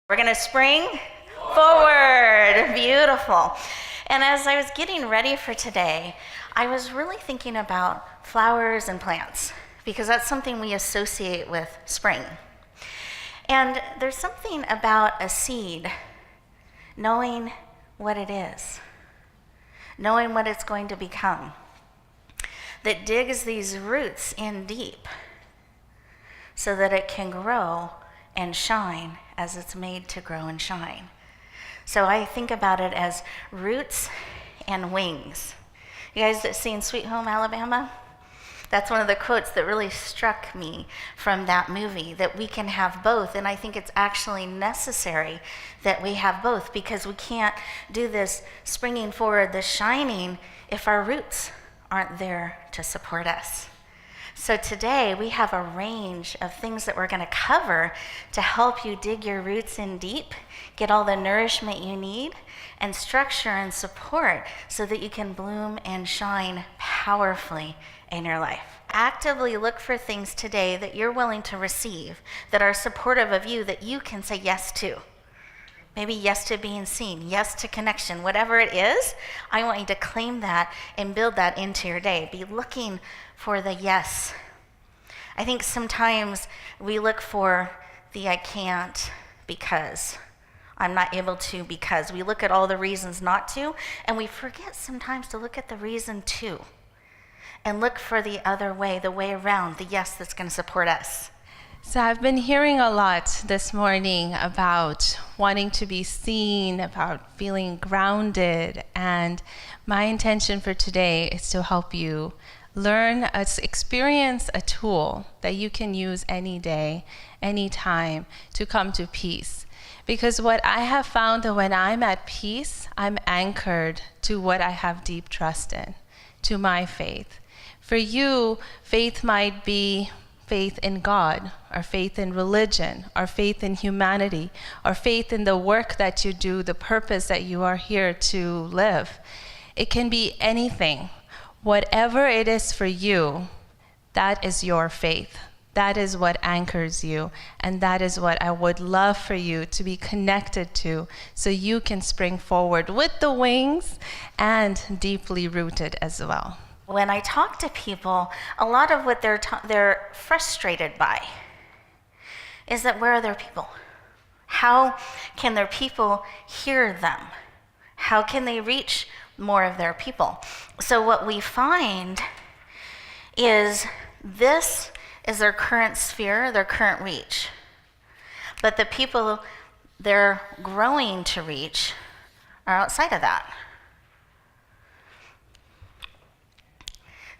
We're gonna spring forward. Beautiful. And as I was getting ready for today, I was really thinking about flowers and plants because that's something we associate with spring. And there's something about a seed, knowing what it is, knowing what it's going to become, that digs these roots in deep so that it can grow and shine as it's made to grow and shine. So I think about it as roots and wings. You guys that seen Sweet Home Alabama? That's one of the quotes that really struck me from that movie, that we can have both. And I think it's actually necessary that we have both, because we can't do this springing forward, this shining, if our roots aren't there to support us. So today we have a range of things that we're going to cover to help you dig your roots in deep, get all the nourishment you need, and structure and support so that you can bloom and shine powerfully in your life. Actively look for things today that you're willing to receive, that are supportive of you, that you can say yes to. Maybe yes to being seen, yes to connection, whatever it is. I want you to claim that and build that into your day. Be looking for the yes. I think sometimes we look for the I can't because, I'm not able to because. We look at all the reasons not to, and we forget sometimes to look at the reason to, and look for the other way, the way around, the yes that's going to support us. So I've been hearing a lot this morning about wanting to be seen, about feeling grounded, and my intention for today is to help you learn, experience a tool that you can use any day, any time to come to peace. Because what I have found that when I'm at peace, I'm anchored to what I have deep trust in, to my faith. For you, faith might be faith in God, or faith in religion, or faith in humanity, or faith in the work that you do, the purpose that you are here to live. It can be anything. Whatever it is for you, that is your faith. That is what anchors you, and that is what I would love for you to be connected to, so you can spring forward with the wings and deeply rooted as well. When I talk to people, a lot of what they're frustrated by is that where are their people? How can their people hear them? How can they reach more of their people? So what we find is this is their current sphere, their current reach. But the people they're growing to reach are outside of that.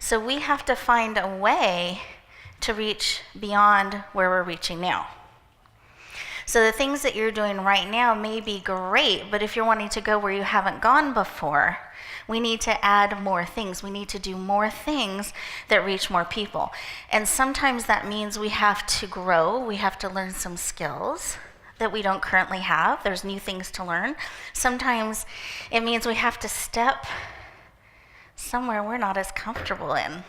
So we have to find a way to reach beyond where we're reaching now. So the things that you're doing right now may be great, but if you're wanting to go where you haven't gone before, we need to add more things. We need to do more things that reach more people. And sometimes that means we have to grow. We have to learn some skills that we don't currently have. There's new things to learn. Sometimes it means we have to step somewhere we're not as comfortable in,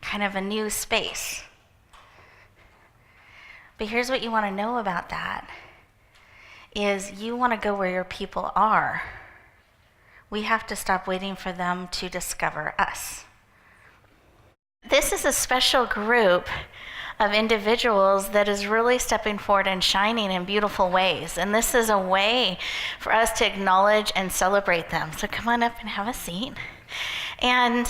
kind of a new space. But here's what you want to know about that, is you want to go where your people are. We have to stop waiting for them to discover us. This is a special group of individuals that is really stepping forward and shining in beautiful ways. And this is a way for us to acknowledge and celebrate them. So come on up and have a seat. And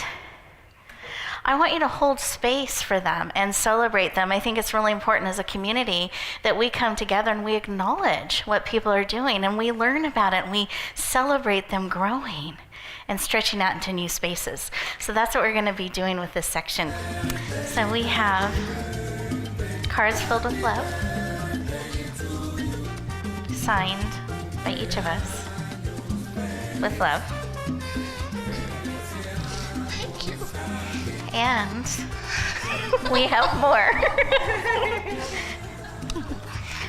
I want you to hold space for them and celebrate them. I think it's really important as a community that we come together and we acknowledge what people are doing, and we learn about it, and we celebrate them growing and stretching out into new spaces. So that's what we're going to be doing with this section. So we have cards filled with love, signed by each of us with love. And we have more.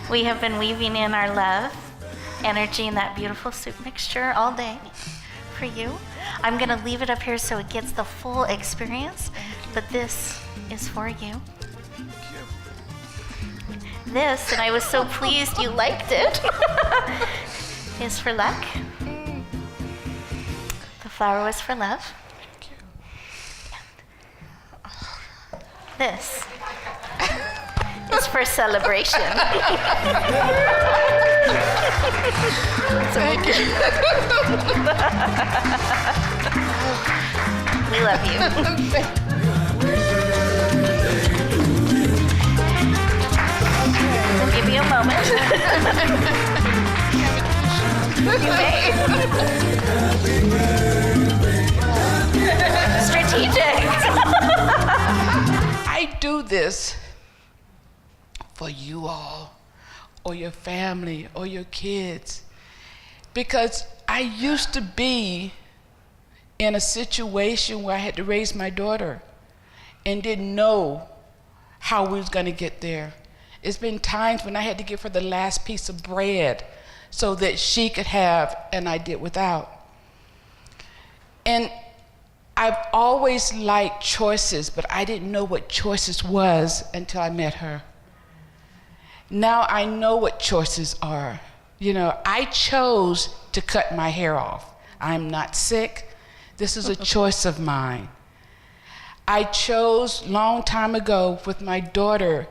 We have been weaving in our love energy in that beautiful soup mixture all day for you. I'm going to leave it up here so it gets the full experience, but this is for you. This, and I was so pleased you liked it, is for luck. The flower was for love. This is for celebration. Thank you. We love you. We'll give you a moment. You may. Strategic. I do this for you all, or your family, or your kids, because I used to be in a situation where I had to raise my daughter and didn't know how we was gonna get there. It's been times when I had to give her the last piece of bread so that she could have, and I did without. And I've always liked choices, but I didn't know what choices was until I met her. Now I know what choices are. You know, I chose to cut my hair off. I'm not sick. This is a choice of mine. I chose long time ago with my daughter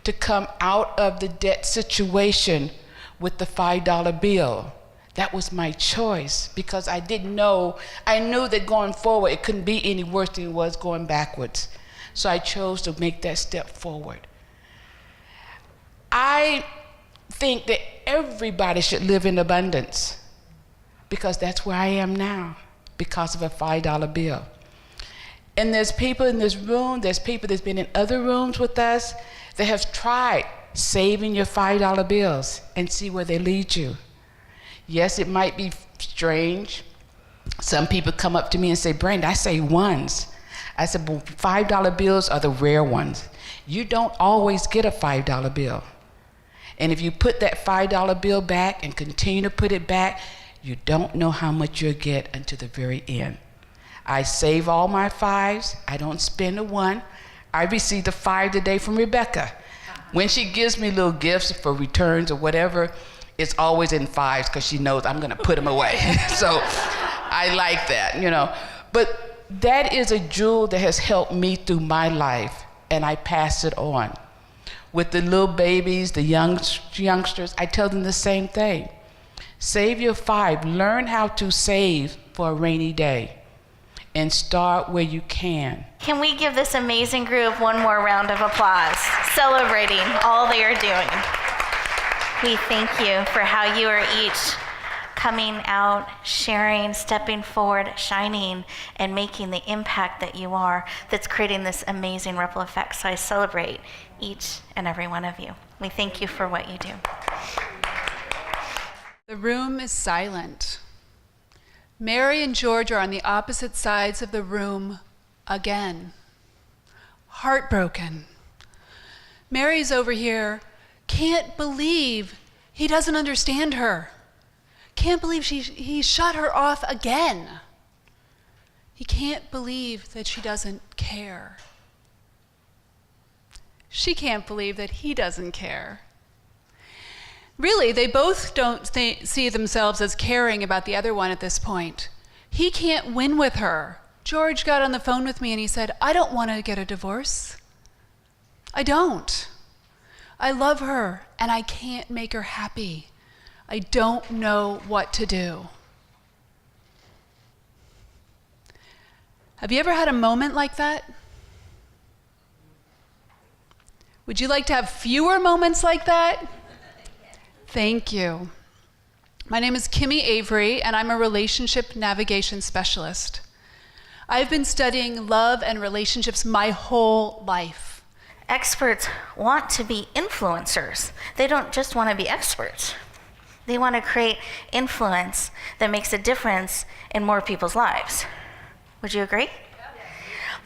to come out of the debt situation with the $5 bill. That was my choice because I didn't know, I knew that going forward it couldn't be any worse than it was going backwards. So I chose to make that step forward. I think that everybody should live in abundance because that's where I am now because of a $5 bill. And there's people in this room, there's people that's been in other rooms with us that have tried saving your $5 bills and see where they lead you. Yes, it might be strange. Some people come up to me and say, Brenda, I say ones. I said, well, $5 bills are the rare ones. You don't always get a $5 bill. And if you put that $5 bill back and continue to put it back, you don't know how much you'll get until the very end. I save all my fives. I don't spend a one. I received a $5 today from Rebecca. When she gives me little gifts for returns or whatever, it's always in fives because she knows I'm gonna put them away. So I like that, you know. But that is a jewel that has helped me through my life, and I pass it on. With the little babies, the youngsters, I tell them the same thing. Save your $5. Learn how to save for a rainy day and start where you can. Can we give this amazing group one more round of applause, celebrating all they are doing? We thank you for how you are each coming out, sharing, stepping forward, shining, and making the impact that you are that's creating this amazing ripple effect. So I celebrate each and every one of you. We thank you for what you do. The room is silent. Mary and George are on the opposite sides of the room again. Heartbroken. Mary's over here, can't believe he doesn't understand her. Can't believe he shut her off again. He can't believe that she doesn't care. She can't believe that he doesn't care. Really, they both don't see themselves as caring about the other one at this point. He can't win with her. George got on the phone with me and he said, I don't want to get a divorce. I don't. I love her and I can't make her happy. I don't know what to do. Have you ever had a moment like that? Would you like to have fewer moments like that? Thank you. My name is Kimi Avary, and I'm a relationship navigation specialist. I've been studying love and relationships my whole life. Experts want to be influencers. They don't just want to be experts. They want to create influence that makes a difference in more people's lives. Would you agree?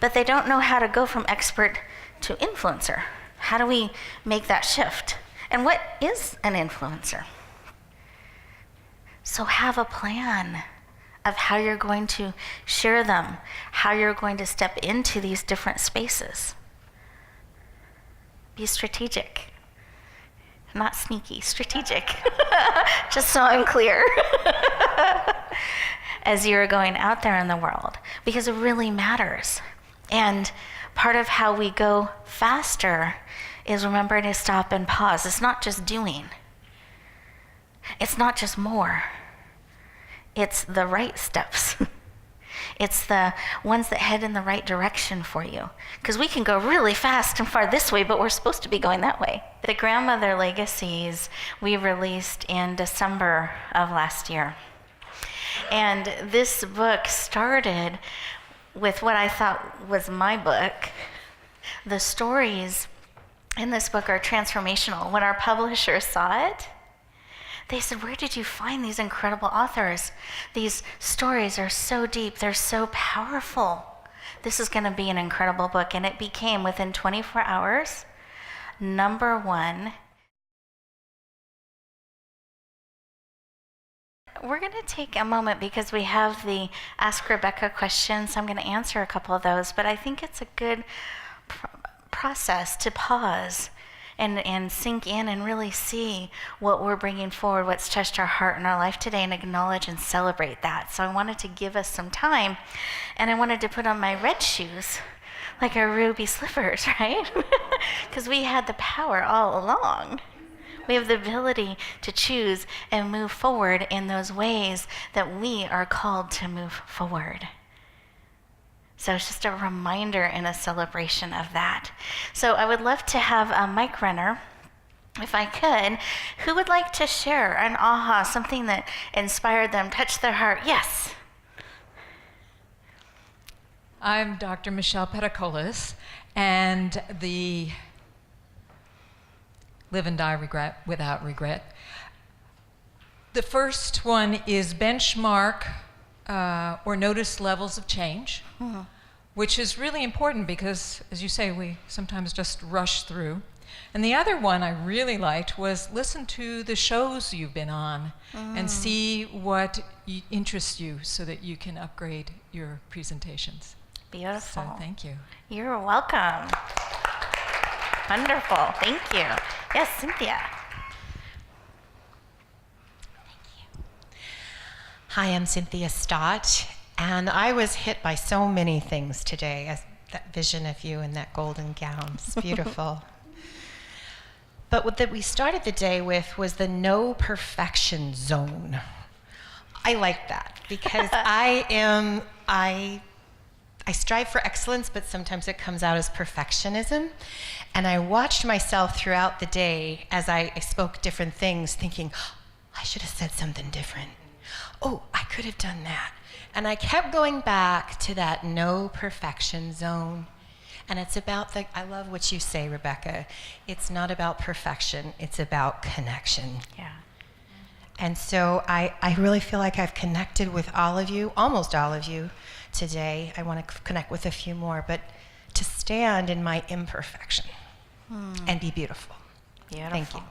But they don't know how to go from expert to influencer. How do we make that shift? And what is an influencer? So have a plan of how you're going to share them, how you're going to step into these different spaces. Be strategic. not sneaky, strategic, just so I'm clear, as you're going out there in the world, because it really matters. And part of how we go faster is remembering to stop and pause. It's not just doing. It's not just more. It's the right steps. It's the ones that head in the right direction for you. Because we can go really fast and far this way, but we're supposed to be going that way. The Grandmother Legacies we released in December of last year. And this book started with what I thought was my book. The stories in this book are transformational. When our publisher saw it, they said, "Where did you find these incredible authors? These stories are so deep, they're so powerful. This is going to be an incredible book." And it became, within 24 hours, #1. We're going to take a moment because we have the Ask Rebecca questions. I'm going to answer a couple of those, but I think it's a good process to pause and sink in and really see what we're bringing forward, what's touched our heart and our life today, and acknowledge and celebrate that. So I wanted to give us some time, and I wanted to put on my red shoes, like our ruby slippers, right? Because we had the power all along. We have the ability to choose and move forward in those ways that we are called to move forward. So it's just a reminder and a celebration of that. So I would love to have a mic runner, if I could. Who would like to share an aha, something that inspired them, touched their heart? Yes. I'm Dr. Michelle Pedicolis, and the Live and Die Without Regret. The first one is benchmark or notice levels of change, which is really important because, as you say, we sometimes just rush through. And the other one I really liked was listen to the shows you've been on and see what interests you so that you can upgrade your presentations. Beautiful. So thank you. You're welcome. Wonderful. Thank you. Yes, Cynthia. Hi, I'm Cynthia Stott, and I was hit by so many things today. That vision of you in that golden gown, it's beautiful. But what that we started the day with was the no perfection zone. I like that because I strive for excellence, but sometimes it comes out as perfectionism. And I watched myself throughout the day as I spoke different things, thinking, I should have said something different. Oh, I could have done that. And I kept going back to that no perfection zone. And it's about I love what you say, Rebecca. It's not about perfection, it's about connection. Yeah. And so I really feel like I've connected with all of you, almost all of you today. I want to connect with a few more, but to stand in my imperfection and be beautiful. Beautiful. Thank you.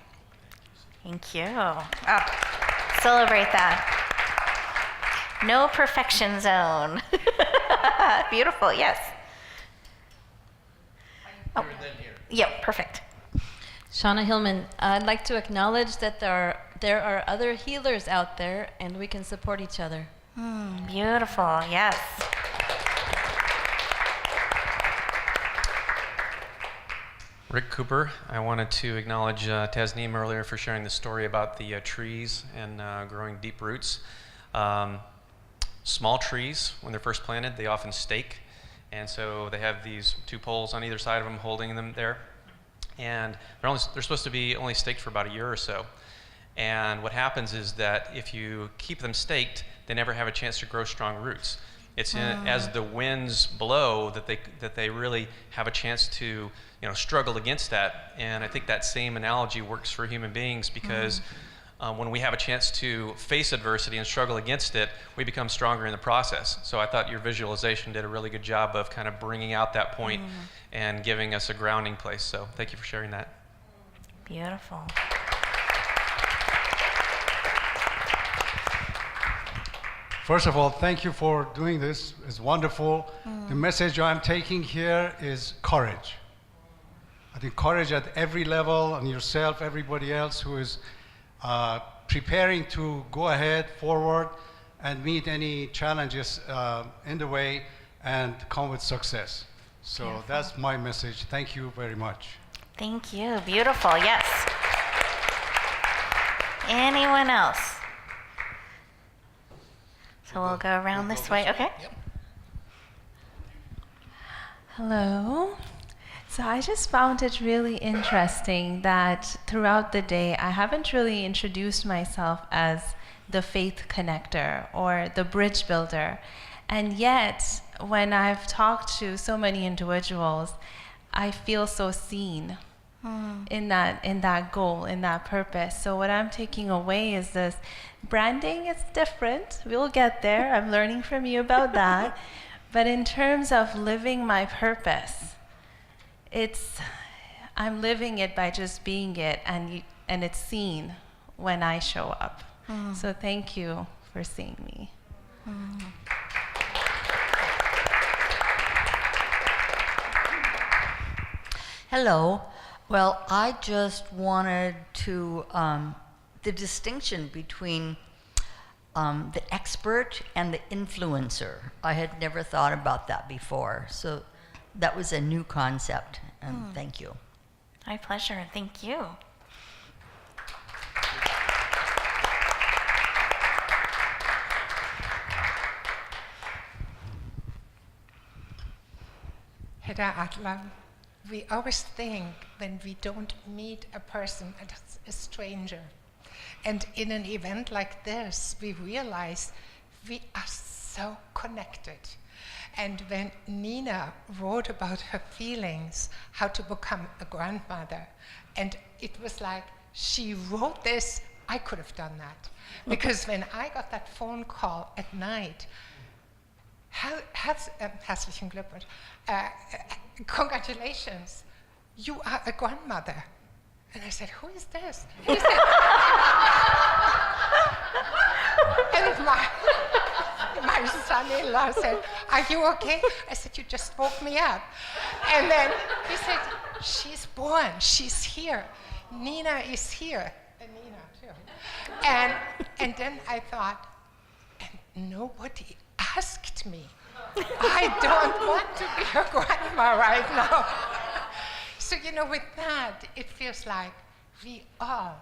Thank you. Oh, celebrate that. No perfection zone. Beautiful, yes. Oh. Yep, perfect. Shauna Hillman, I'd like to acknowledge that there are other healers out there and we can support each other. Beautiful, yes. Rick Cooper, I wanted to acknowledge Tasneem earlier for sharing the story about the trees and growing deep roots. Small trees, when they're first planted, they often stake. And so they have these two poles on either side of them holding them there. And they're supposed to be only staked for about a year or so. And what happens is that if you keep them staked, they never have a chance to grow strong roots. It's as the winds blow that they really have a chance to struggle against that. And I think that same analogy works for human beings because when we have a chance to face adversity and struggle against it, we become stronger in the process. So I thought your visualization did a really good job of kind of bringing out that point and giving us a grounding place. So thank you for sharing that. Beautiful. First of all, thank you for doing this. It's wonderful. The message I'm taking here is courage. I think courage at every level, on yourself, everybody else who is preparing to go ahead, forward, and meet any challenges in the way and come with success. So Beautiful. that's my message. Thank you very much. Thank you. Beautiful. Yes. Anyone else? So we'll go around this way. Okay. Hello. So I just found it really interesting that throughout the day, I haven't really introduced myself as the faith connector or the bridge builder. And yet, when I've talked to so many individuals, I feel so seen in that goal, in that purpose. So what I'm taking away is this: branding is different. We'll get there. I'm learning from you about that. But in terms of living my purpose, I'm living it by just being it, and it's seen when I show up. So thank you for seeing me. Hello. Well, I just wanted to, the distinction between the expert and the influencer. I had never thought about that before. So that was a new concept, and thank you. My pleasure. Thank you. Heda Atlam, we always think when we don't meet a person as a stranger. And in an event like this, we realize we are so connected. And when Nina wrote about her feelings, how to become a grandmother, and it was like, she wrote this, I could have done that. Because when I got that phone call at night, herzlichen Glückwunsch, congratulations, you are a grandmother. And I said, who is this? He said, and my son-in-law said, are you okay? I said, you just woke me up. And then he said, she's born, she's here. Nina is here. And Nina too. And then I thought, and nobody asked me. I don't want to be a grandma right now. So, with that, it feels like we all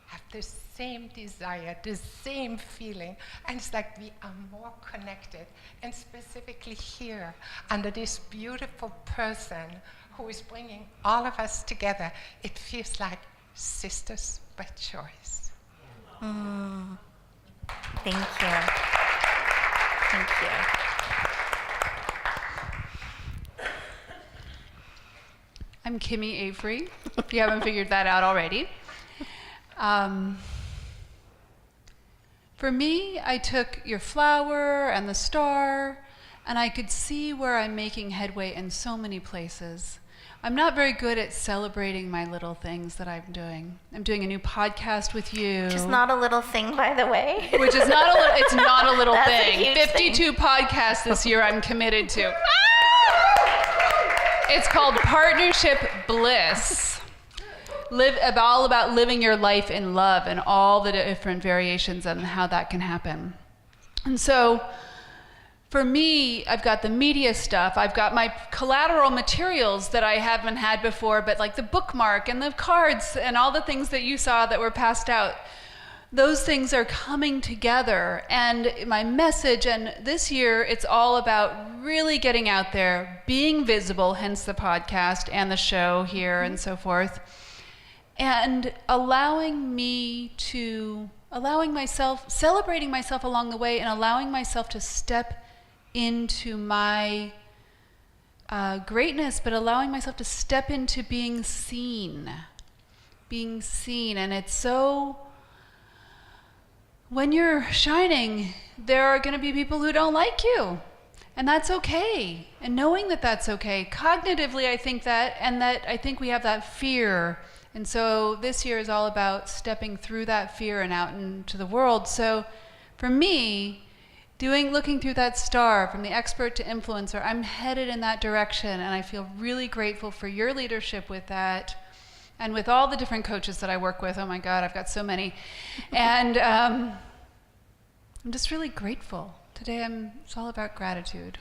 have the same desire, the same feeling, and it's like we are more connected. And specifically here, under this beautiful person who is bringing all of us together, it feels like sisters by choice. Thank you. Thank you. I'm Kimi Avary, if you haven't figured that out already. For me, I took your flower and the star, and I could see where I'm making headway in so many places. I'm not very good at celebrating my little things that I'm doing. I'm doing a new podcast with you. Which is not a little thing, by the way. Which is not a little, it's not a little That's a thing. huge 52 podcasts this year I'm committed to. It's called Partnership Bliss. All about living your life in love and all the different variations and how that can happen. And so, for me, I've got the media stuff. I've got my collateral materials that I haven't had before, but like the bookmark and the cards and all the things that you saw that were passed out. Those things are coming together, and my message, and this year it's all about really getting out there, being visible, hence the podcast and the show here and so forth, and allowing myself, celebrating myself along the way, and allowing myself to step into my greatness, but allowing myself to step into being seen. And it's so, when you're shining, there are going to be people who don't like you. And that's okay. And knowing that that's okay. Cognitively, I think that, and that I think we have that fear. And so this year is all about stepping through that fear and out into the world. So for me, looking through that star from the expert to influencer, I'm headed in that direction, and I feel really grateful for your leadership with that, and with all the different coaches that I work with. Oh my God, I've got so many. And I'm just really grateful. Today it's all about gratitude.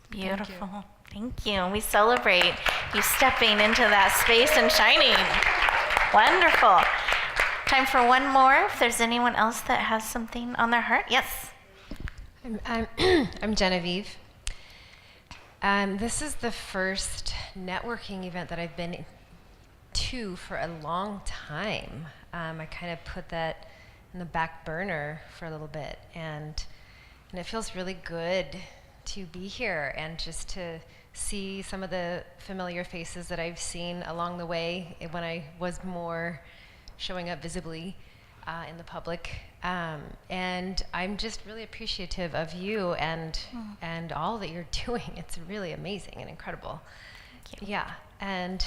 Beautiful. Thank you. And we celebrate you stepping into that space and shining. Wonderful. Time for one more. If there's anyone else that has something on their heart. Yes. I'm Genevieve. This is the first networking event that I've been to for a long time. I kind of put that in the back burner for a little bit, and it feels really good to be here and just to see some of the familiar faces that I've seen along the way when I was more showing up visibly in the public. And I'm just really appreciative of you and all that you're doing. It's really amazing and incredible. Thank you. Yeah, and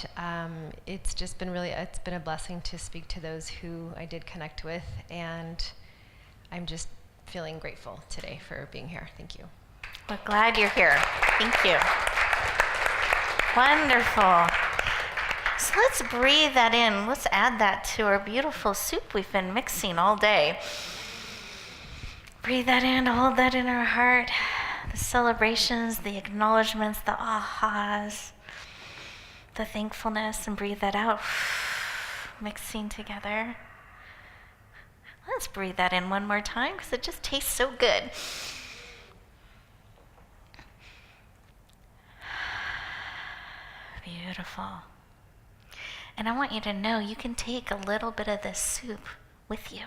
it's just been it's been a blessing to speak to those who I did connect with, and I'm just feeling grateful today for being here. Thank you. We're glad you're here. Thank you. Wonderful. So let's breathe that in. Let's add that to our beautiful soup we've been mixing all day. Breathe that in, hold that in our heart. The celebrations, the acknowledgments, the ahas, the thankfulness, and breathe that out. Mixing together. Let's breathe that in one more time because it just tastes so good. Beautiful. And I want you to know you can take a little bit of this soup with you.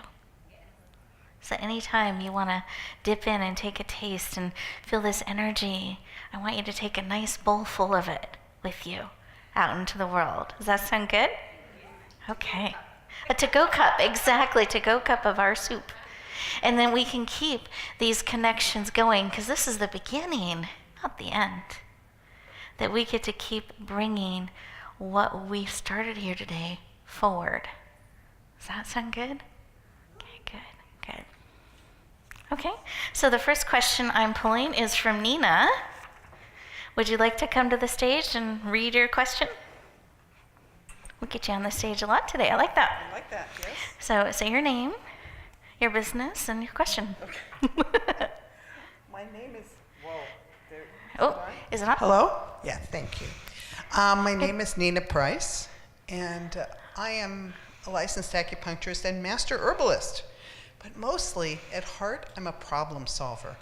So anytime you want to dip in and take a taste and feel this energy, I want you to take a nice bowl full of it with you out into the world. Does that sound good? Okay. A to-go cup, exactly, to-go cup of our soup. And then we can keep these connections going because this is the beginning, not the end. That we get to keep bringing what we started here today forward. Does that sound good? Okay, good. Okay, so the first question I'm pulling is from Nina. Would you like to come to the stage and read your question? We'll get you on the stage a lot today. I like that. I like that, yes. So say your name, your business, and your question. Okay. My name is, is it up? Hello? Yeah, thank you. My name is Nina Price, and I am a licensed acupuncturist and master herbalist. But mostly, at heart, I'm a problem solver.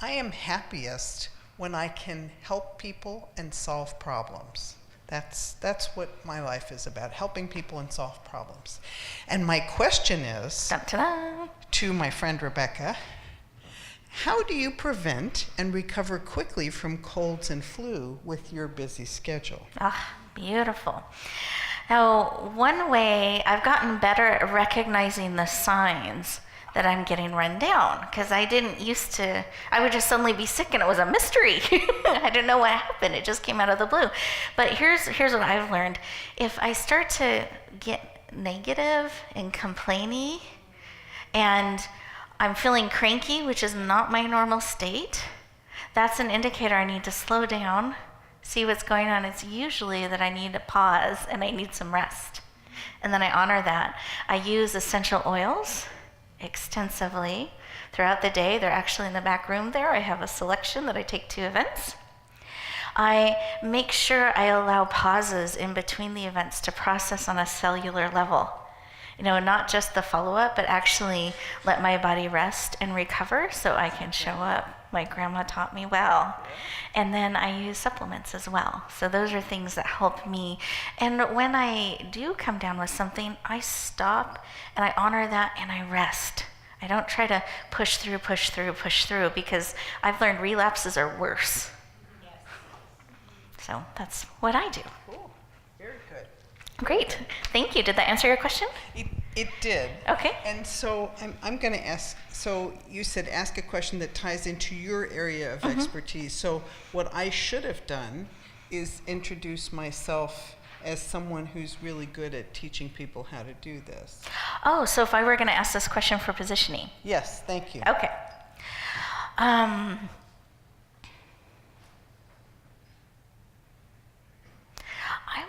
I am happiest when I can help people and solve problems. That's what my life is about, helping people and solve problems. And my question is, to my friend Rebecca, how do you prevent and recover quickly from colds and flu with your busy schedule? Ah, beautiful. Now, one way I've gotten better at recognizing the signs that I'm getting run down, because I didn't used to, I would just suddenly be sick and it was a mystery. I didn't know what happened. It just came out of the blue. But here's what I've learned. If I start to get negative and complaining and I'm feeling cranky, which is not my normal state, that's an indicator I need to slow down, see what's going on. It's usually that I need to pause and I need some rest. And then I honor that. I use essential oils extensively throughout the day. They're actually in the back room there. I have a selection that I take to events. I make sure I allow pauses in between the events to process on a cellular level. You know, not just the follow-up, but actually let my body rest and recover so I can show up. My grandma taught me well. And then I use supplements as well. So those are things that help me. And when I do come down with something, I stop and I honor that and I rest. I don't try to push through, because I've learned relapses are worse. Yes. So that's what I do. Cool. Very good. Great. Thank you. Did that answer your question? It did. Okay. And so I'm going to ask, so you said ask a question that ties into your area of expertise. So what I should have done is introduce myself as someone who's really good at teaching people how to do this. Oh, so if I were going to ask this question for positioning. Yes, thank you. Okay. I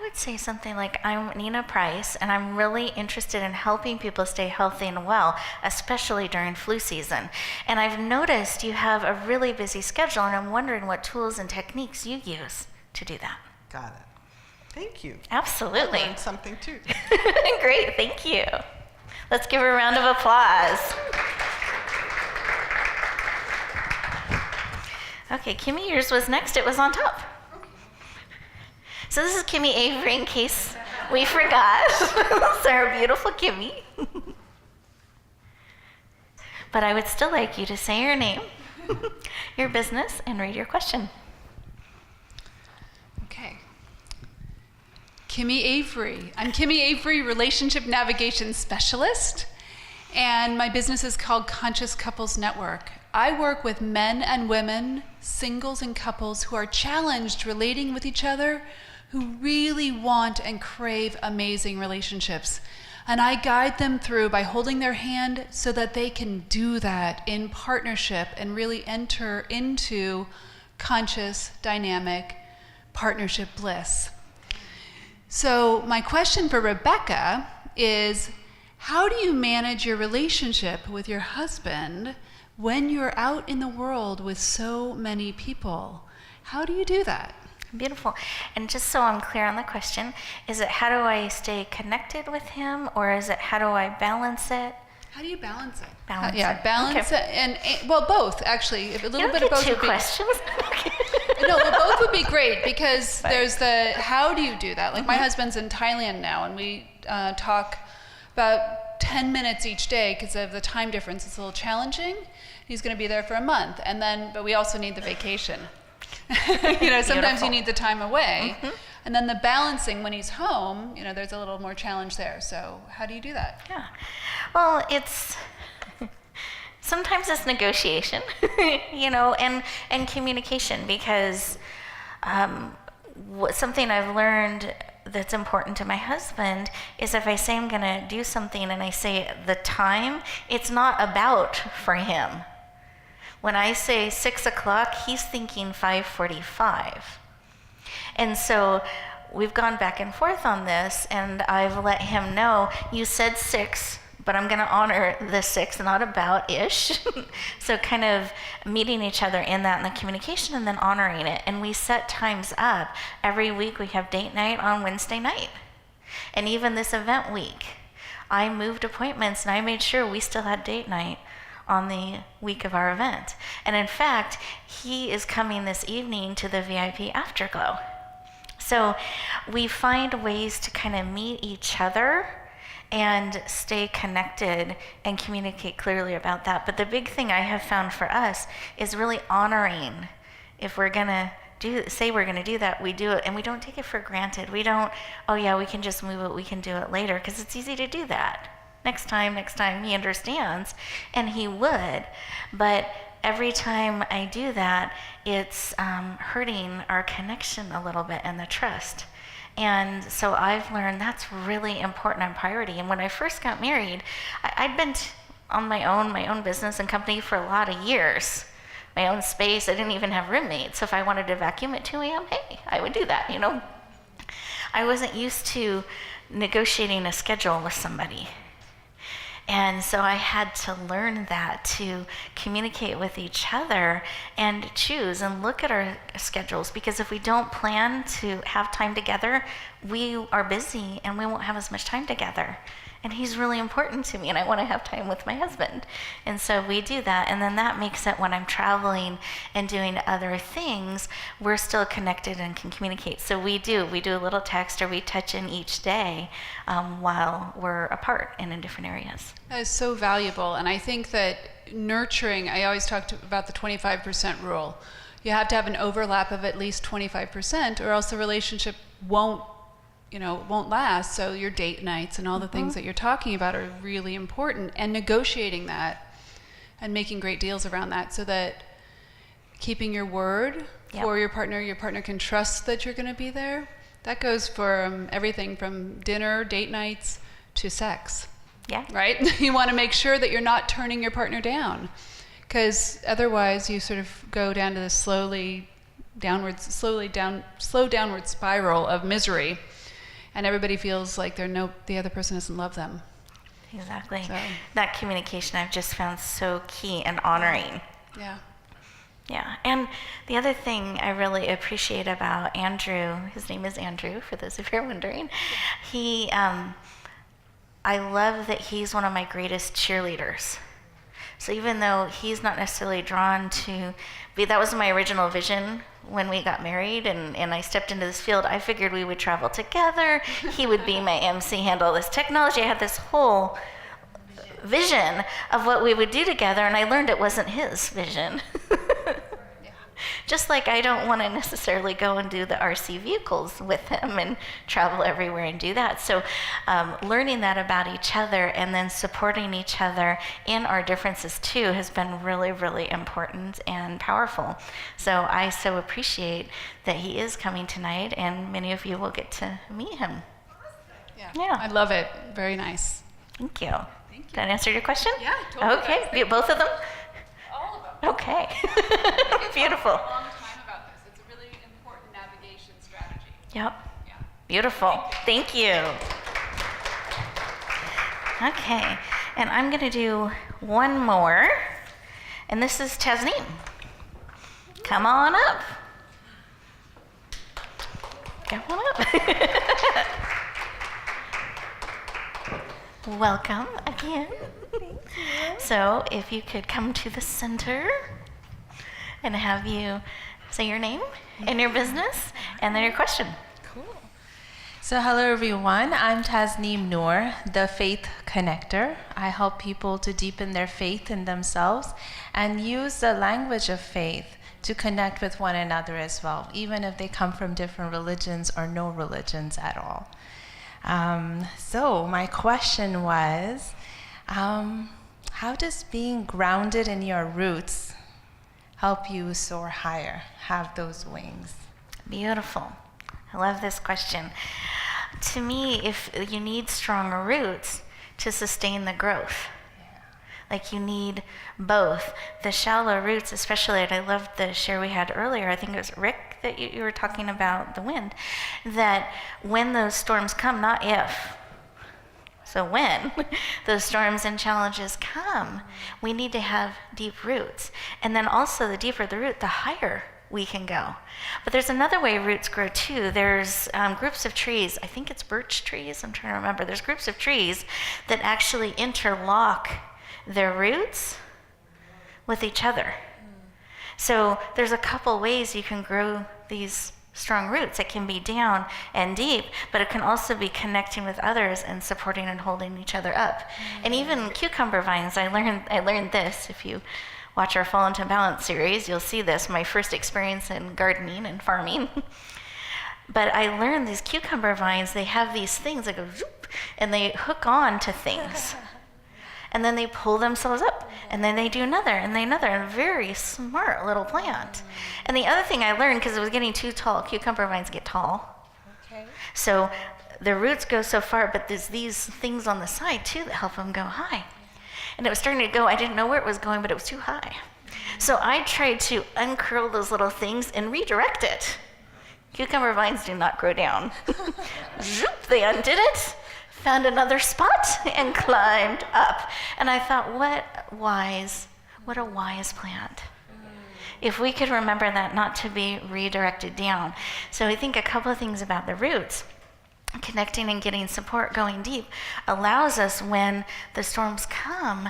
would say something like, I'm Nina Price, and I'm really interested in helping people stay healthy and well, especially during flu season. And I've noticed you have a really busy schedule, and I'm wondering what tools and techniques you use to do that. Got it. Thank you. Absolutely. I learned something too. Great, thank you. Let's give her a round of applause. Okay, Kimi, yours was next. It was on top. So this is Kimi Avary, in case we forgot. So our beautiful Kimi. But I would still like you to say your name, your business, and read your question. Okay. Kimi Avary. I'm Kimi Avary, Relationship Navigation Specialist, and my business is called Conscious Couples Network. I work with men and women, singles and couples who are challenged relating with each other, who really want and crave amazing relationships. And I guide them through by holding their hand so that they can do that in partnership and really enter into conscious, dynamic partnership bliss. So my question for Rebecca is, how do you manage your relationship with your husband when you're out in the world with so many people? How do you do that? Beautiful. And just so I'm clear on the question, is it how do I stay connected with him, or is it how do I balance it? How do you balance it? Balance yeah, it. balance Okay. it, and well, both actually. A little bit of both. Two would be, questions. no, well, both would be great because there's the how do you do that? Like my husband's in Thailand now, and we talk about 10 minutes each day because of the time difference. It's a little challenging. He's going to be there for a month, and then but we also need the vacation. Sometimes Beautiful. you need the time away, and then the balancing when he's home. There's a little more challenge there. So how do you do that? Yeah. Well, sometimes it's negotiation, and communication, because something I've learned that's important to my husband is if I say I'm going to do something and I say the time, it's not about for him. When I say 6 o'clock, he's thinking 5:45. And so we've gone back and forth on this, and I've let him know, you said 6, but I'm going to honor the 6, not about-ish. So kind of meeting each other in that, in the communication, and then honoring it. And we set times up. Every week we have date night on Wednesday night. And even this event week, I moved appointments, and I made sure we still had date night on the week of our event. And in fact, he is coming this evening to the VIP Afterglow. So we find ways to kind of meet each other and stay connected and communicate clearly about that. But the big thing I have found for us is really honoring. If we're gonna say we're gonna do that, we do it, and we don't take it for granted. We don't, oh yeah, we can just move it, we can do it later, because it's easy to do that. Next time, he understands, and he would. But every time I do that, it's hurting our connection a little bit and the trust. And so I've learned that's really important and priority. And when I first got married, I'd been on my own business and company for a lot of years. My own space. I didn't even have roommates. So if I wanted to vacuum at 2 a.m., hey, I would do that, I wasn't used to negotiating a schedule with somebody. And so I had to learn that, to communicate with each other and choose and look at our schedules, because if we don't plan to have time together, we are busy and we won't have as much time together. And he's really important to me, and I want to have time with my husband. And so we do that, and then that makes it when I'm traveling and doing other things, we're still connected and can communicate. So we do a little text, or we touch in each day while we're apart and in different areas. That is so valuable, and I think that nurturing, I always talk about the 25% rule. You have to have an overlap of at least 25%, or else the relationship won't last. So your date nights and all the things that you're talking about are really important, and negotiating that and making great deals around that, so that keeping your word for your partner can trust that you're going to be there. That goes for everything from dinner, date nights, to sex. Yeah. Right? You want to make sure that you're not turning your partner down, because otherwise you sort of go down to this slow downward spiral of misery, and everybody feels like the other person doesn't love them. Exactly. So. That communication I've just found so key and honoring. Yeah. Yeah, and the other thing I really appreciate about Andrew, his name is Andrew, for those of you who are wondering, I love that he's one of my greatest cheerleaders. So even though he's not necessarily drawn to be, that was my original vision when we got married and I stepped into this field, I figured we would travel together, he would be my MC, handle this technology. I had this whole vision of what we would do together, and I learned it wasn't his vision. Just like I don't want to necessarily go and do the RC vehicles with him and travel everywhere and do that. So learning that about each other and then supporting each other in our differences too has been really, really important and powerful. So I so appreciate that he is coming tonight, and many of you will get to meet him. Yeah. I love it. Very nice. Thank you. Did that answer your question? Yeah, totally. Okay, both of them? All of them. Okay. Beautiful. A long time about this. It's a really important navigation strategy. Yep. Yeah. Beautiful. Thank you. Okay, and I'm going to do one more, and this is Tasneem. Come on up. Come on up. Welcome again. Thank you. So if you could come to the center and have you say your name and your business and then your question. Cool. So hello everyone, I'm Tasneem Noor, the Faith Connector. I help people to deepen their faith in themselves and use the language of faith to connect with one another as well, even if they come from different religions or no religions at all. So my question was, how does being grounded in your roots help you soar higher, have those wings? Beautiful. I love this question. To me, if you need strong roots to sustain the growth, like you need both. The shallow roots, especially, and I loved the share we had earlier, I think it was Rick that you were talking about the wind, that when those storms come, not if, so when those storms and challenges come, we need to have deep roots. And then also the deeper the root, the higher we can go. But there's another way roots grow too. There's groups of trees, I think it's birch trees, I'm trying to remember. There's groups of trees that actually interlock their roots with each other. So there's a couple ways you can grow these strong roots. It can be down and deep, but it can also be connecting with others and supporting and holding each other up. And even cucumber vines, I learned this. If you watch our Fall into Balance series, you'll see this, my first experience in gardening and farming. But I learned these cucumber vines, they have these things that go zoop, and they hook on to things. And then they pull themselves up, and then they do another, and then another, and a very smart little plant. And the other thing I learned, because it was getting too tall, cucumber vines get tall. Okay. So the roots go so far, but there's these things on the side too that help them go high. And it was starting to go, I didn't know where it was going, but it was too high. So I tried to uncurl those little things and redirect it. Cucumber vines do not grow down. Zoop, they undid it. Found another spot and climbed up. And I thought, what a wise plant. If we could remember that, not to be redirected down. So I think a couple of things about the roots. Connecting and getting support, going deep, allows us, when the storms come,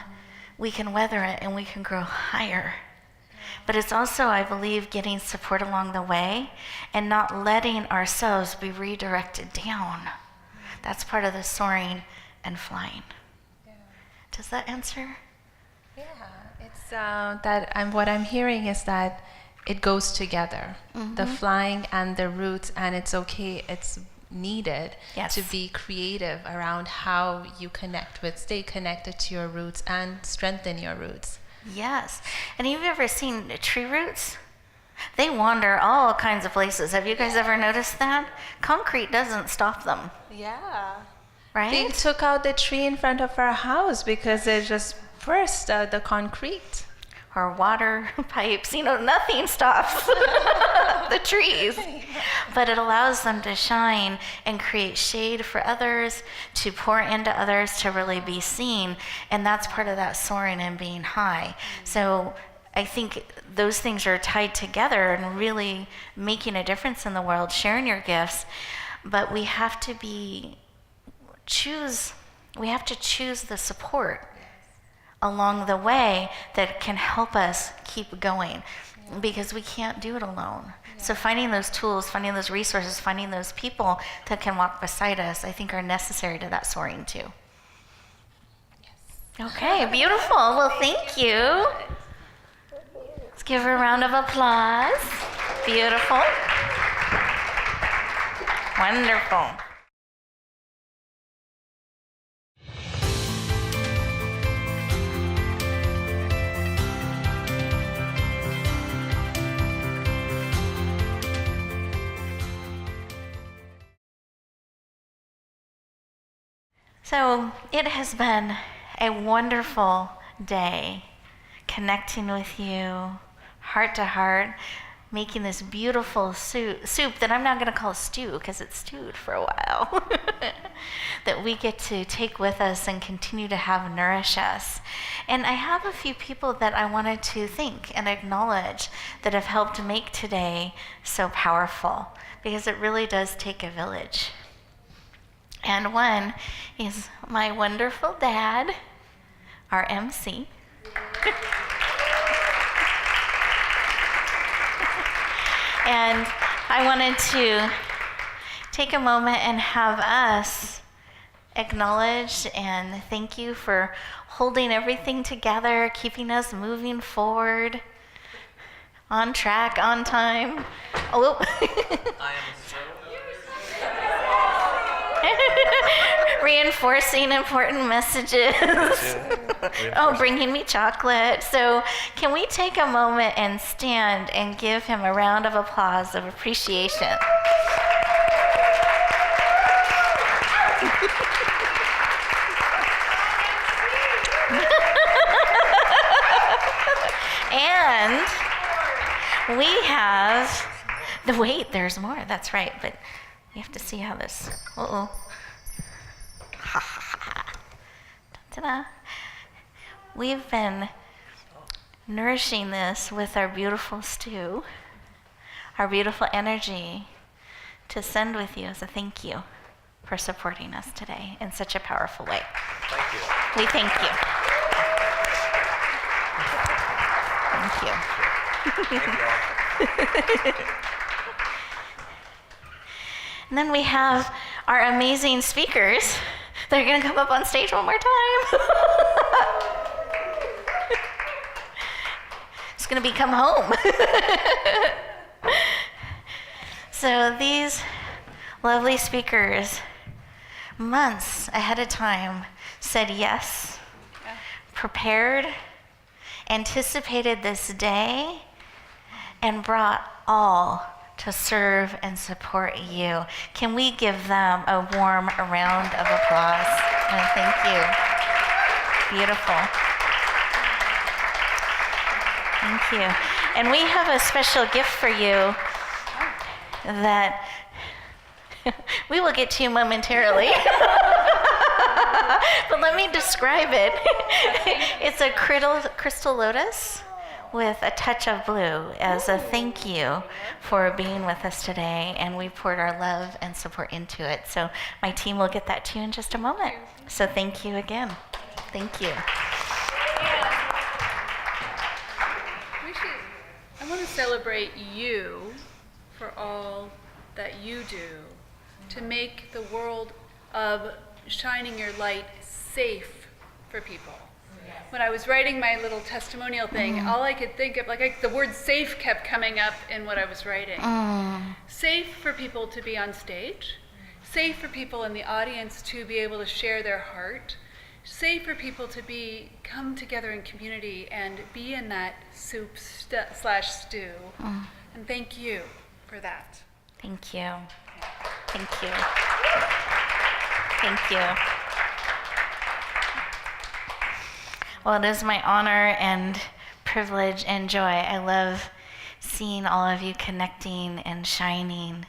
we can weather it and we can grow higher. But it's also, I believe, getting support along the way and not letting ourselves be redirected down. That's part of the soaring and flying. Yeah. Does that answer? Yeah, it's that what I'm hearing is that it goes together, the flying and the roots, and it's okay, it's needed to be creative around how you stay connected to your roots and strengthen your roots. Yes. And have you ever seen tree roots? They wander all kinds of places. Have you guys ever noticed that? Concrete doesn't stop them. Yeah. Right? They took out the tree in front of our house because it just burst the concrete. or water pipes, nothing stops the trees. But it allows them to shine and create shade for others, to pour into others, to really be seen. And that's part of that soaring and being high. So I think those things are tied together and really making a difference in the world, sharing your gifts. But we have to choose the support along the way that can help us keep going, because we can't do it alone. So finding those tools, finding those resources, finding those people that can walk beside us, I think are necessary to that soaring too. Okay, beautiful. Well, thank you. Let's give her a round of applause. Beautiful. Wonderful. So it has been a wonderful day connecting with you, heart to heart, making this beautiful soup that I'm not going to call stew because it's stewed for a while, that we get to take with us and continue to have nourish us. And I have a few people that I wanted to thank and acknowledge that have helped make today so powerful, because it really does take a village. And one is my wonderful dad, our MC. And I wanted to take a moment and have us acknowledge and thank you for holding everything together, keeping us moving forward, on track, on time. Oh. Reinforcing important messages. Oh, bringing me chocolate. So can we take a moment and stand and give him a round of applause of appreciation? And we have wait, there's more. That's right, but we have to see how this. Uh-oh. Ta-da. We've been nourishing this with our beautiful stew, our beautiful energy, to send with you as a thank you for supporting us today in such a powerful way. Thank you. We thank you. Thank you. And then we have our amazing speakers. They're going to come up on stage one more time. It's going to be come home. So these lovely speakers, months ahead of time, said yes, prepared, anticipated this day, and brought all to serve and support you. Can we give them a warm round of applause? And thank you. Beautiful. Thank you. And we have a special gift for you that we will get to you momentarily. But let me describe it. It's a crystal lotus with a touch of blue as a thank you for being with us today, and we poured our love and support into it. So my team will get that to you in just a moment. So thank you again. Thank you. I want to celebrate you for all that you do to make the world of shining your light safe for people. When I was writing my little testimonial thing, all I could think of, the word safe kept coming up in what I was writing. Safe for people to be on stage, safe for people in the audience to be able to share their heart, safe for people to come together in community and be in that soup/stew. And thank you for that. Thank you. Thank you. Thank you. Well, it is my honor and privilege and joy. I love seeing all of you connecting and shining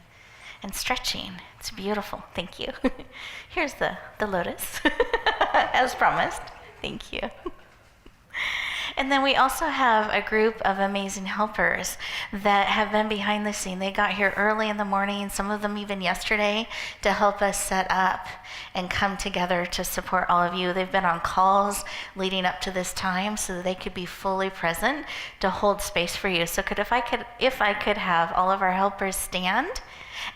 and stretching. It's beautiful. Thank you. Here's the lotus, as promised. Thank you. And then we also have a group of amazing helpers that have been behind the scene. They got here early in the morning, some of them even yesterday, to help us set up and come together to support all of you. They've been on calls leading up to this time so that they could be fully present to hold space for you. So if I could have all of our helpers stand,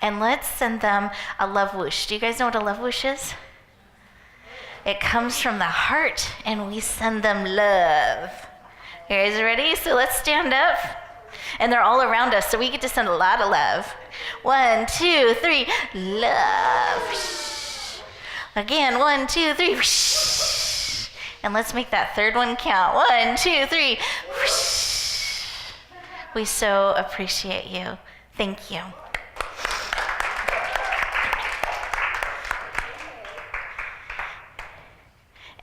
and let's send them a love whoosh. Do you guys know what a love whoosh is? It comes from the heart, and we send them love. You guys ready? So let's stand up. And they're all around us, so we get to send a lot of love. 1, 2, 3, love. Again, 1, 2, 3. And let's make that third one count. 1, 2, 3. We so appreciate you. Thank you.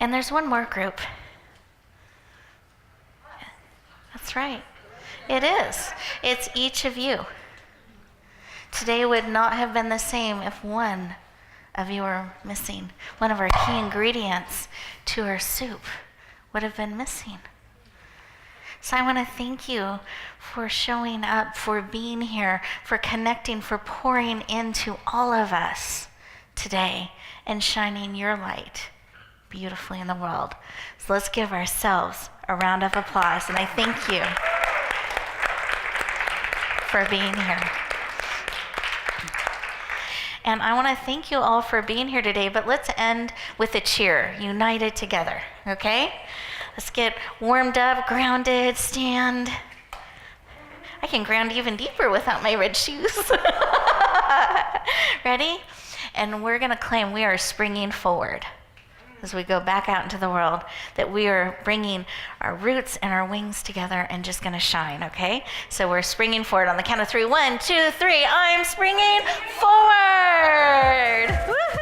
And there's one more group. That's right. It is. It's each of you. Today would not have been the same if one of you were missing. One of our key ingredients to our soup would have been missing. So I want to thank you for showing up, for being here, for connecting, for pouring into all of us today and shining your light beautifully in the world. So let's give ourselves a round of applause, and I thank you for being here. And I want to thank you all for being here today, but let's end with a cheer, united together, okay? Let's get warmed up, grounded, stand. I can ground even deeper without my red shoes. Ready? And we're going to claim we are springing forward as we go back out into the world, that we are bringing our roots and our wings together and just going to shine, okay? So we're springing forward on the count of 3. 1, 2, 3. I'm springing forward. Woo-hoo!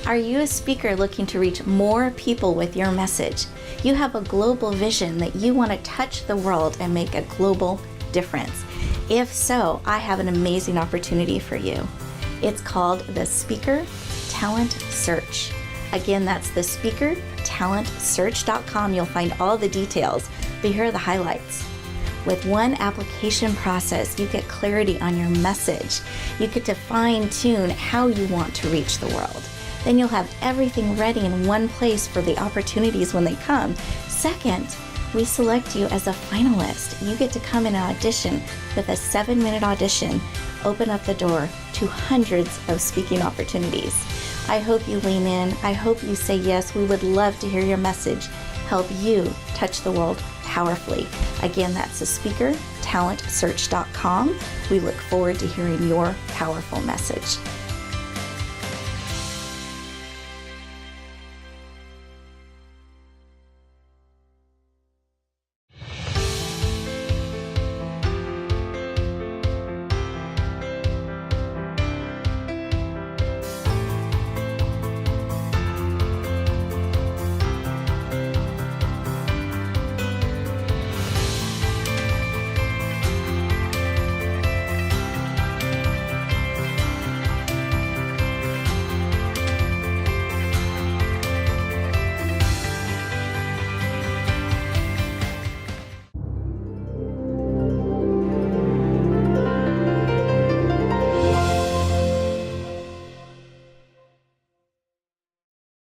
Are you a speaker looking to reach more people with your message? You have a global vision that you want to touch the world and make a global difference. If so, I have an amazing opportunity for you. It's called the Speaker Talent Search. Again, that's the speakertalentsearch.com. You'll find all the details, but here are the highlights. With one application process, you get clarity on your message. You get to fine-tune how you want to reach the world. Then you'll have everything ready in one place for the opportunities when they come. Second, we select you as a finalist. You get to come in and audition with a 7-minute audition, open up the door to hundreds of speaking opportunities. I hope you lean in. I hope you say yes. We would love to hear your message. Help you touch the world powerfully. Again, that's the speakertalentsearch.com. We look forward to hearing your powerful message.